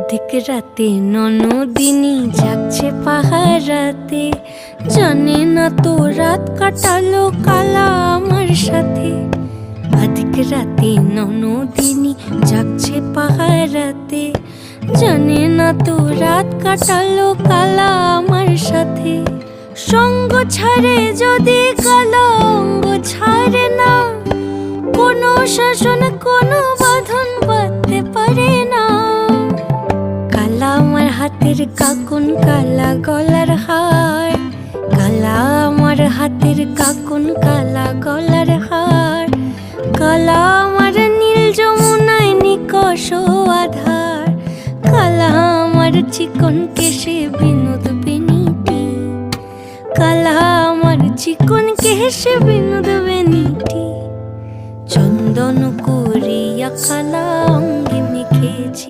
অধিক রাতে ননদিনী যাচ্ছে পাহারাতে, জানে না তো রাত কাটালো কালা আমার সাথে। অধিক রাতে ননদিনী যাচ্ছে পাহারাতে, জানে না তো রাত কাটালো কালা আমার সাথে। সঙ্গ ছাড়ে যদি কালা অঙ্গ ছাড়ে না, কোনো শাসন কোনো বাঁধন বাঁধতে পারে না। কালা আমার হাতের কাকুন কালা গলার হার, কালা আমার হাতের কাকুন কালা গলার হার। কালা আমার নীল যমুনায় নিকষ আধার, কালা আমার চিকন কেশে বিনোদ বেনিটি। কালা আমার চিকন কেশে বিনোদ বেনিটি। চন্দন করিয়া কালা অঙ্গে মেখেছি,